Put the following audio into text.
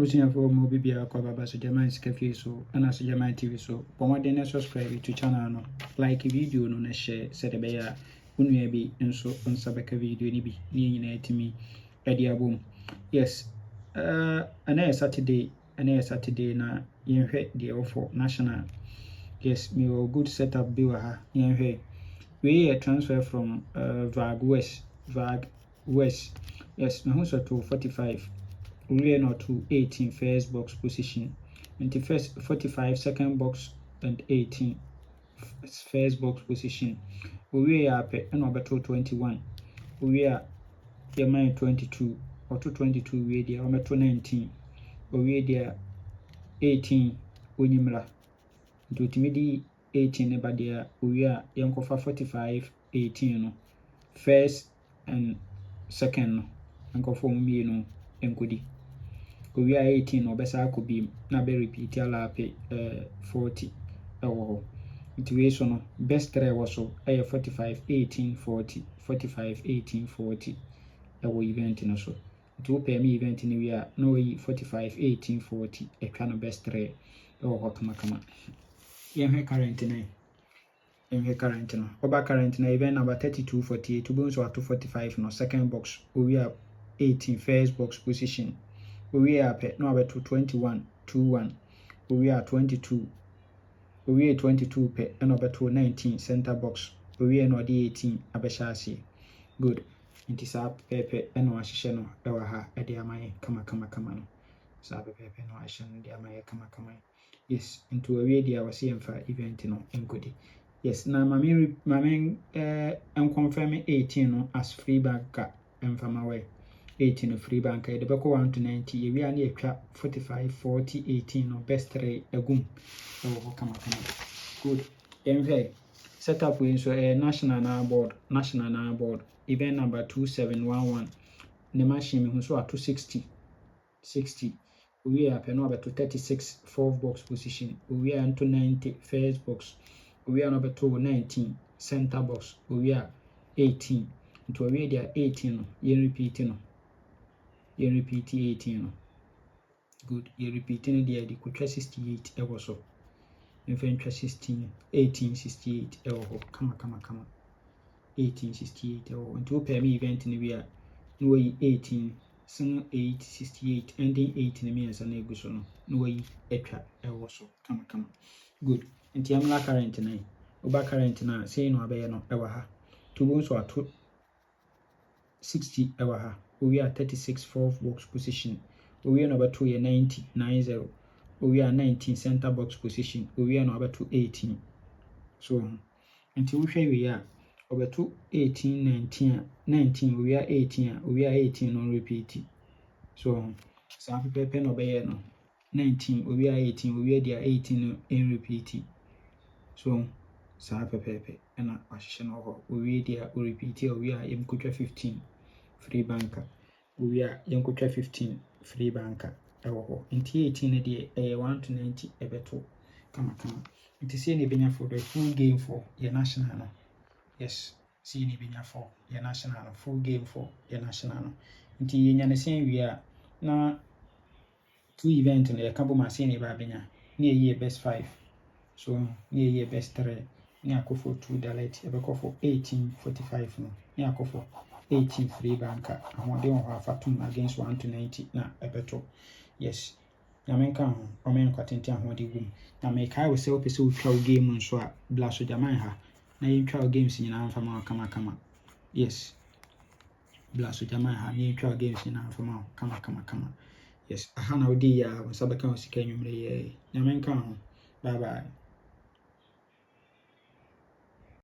For more BBA Kwaba so German Cafe so and as German TV so Pomodena subscribe to channel no like video no na share said beya unua bi nso nsabeka video ni bi ni nyina etimi edi abom. Yes, ana Saturday na yenhwe the for national. Yes, me a good setup bi wa ha yenhwe. We transfer from VAG West. Yes, me so to 45. We are not to 18 first box position. And the first 45 second box and 18 first box position. We are and over 21. We are the man 22 or 22 we are over 19. We are there 18 Unimra. To timidi 18 about there we are young 45 18 first and second and form me no enkodi. We are 18 or besa could be na be repeat ala 40 situation best three was so 45 18 40 45 18 40 event no so to pay me event in we are no 45 18 40 a kind of best three kama yemhe current no oba current na event number 32 48 to bones or 245 no second box we are 18 first box position. We are no about 21 21. We are 22. We are 22 pe and about 19 center box. We are no 18 abeshasi. Good. It is up pepe and no asheno ewaha ediamaye kama no. Sabe pepe no ashen diamaye kama. Yes, into a radio was here for event no enkodi. Yes, na mami confirm 18 no as free bank and from away. 18 free bank the back 1 to 90 we are near 45 40 18 no best 3 agum kama good MV setup we so national board event number 2711 the machine we so at 260 we are per number to 36 fourth box position we are into 90 first box we are number 19 center box we are 18 to we are 18 you repeat no you repeat 18 good you repeating the kutwa 68 ewo so infantry 16 18 68 ewo kama 18 68 ewo until pay me event ni we are no 18 sin 8 68 ending 8 ni me na egu so no etwa ewo so kama good nti amla current na oba current na say no abaye no ewo ha to bo so ato 60 ewo ha we are 36 fourth box position. We are number 2 90 90. We are 19 center box position. We are number 2 18. So until we are over 2 18 19 we are 18 we are 18 on repeat. So some people no be no 19 we are 18 we are there 18 in repeat. So some people and we there repeat we are in 15 free banker. We are young 15 free banker. Inti 18 de 1 to 90 ebeto. Kama. Inti see ni benya for the full game for your national. Yes, see ni benya for your national full game for your national. Inti yenya ne sen we are na two event na yakabo ma see ni ba benya. Ni ye best 5. So ni ye best 3. Ni akofo 2 delete ebeko for 18 45 no. Ni akofo 18 free banker. I want them to have against 1 to 90 na ebeto. Yes. Na menka ho o men kwatenti ahode gum. Na me kai we se opese utwa game nso a blaso jaman ha. Na yentwa games nyina amfama kama. Yes. Blaso jaman ha yentwa games nyina amfama kama. Yes. Aha na odi ya sabaka osika nwumre ye. Na menka ho. Bye bye.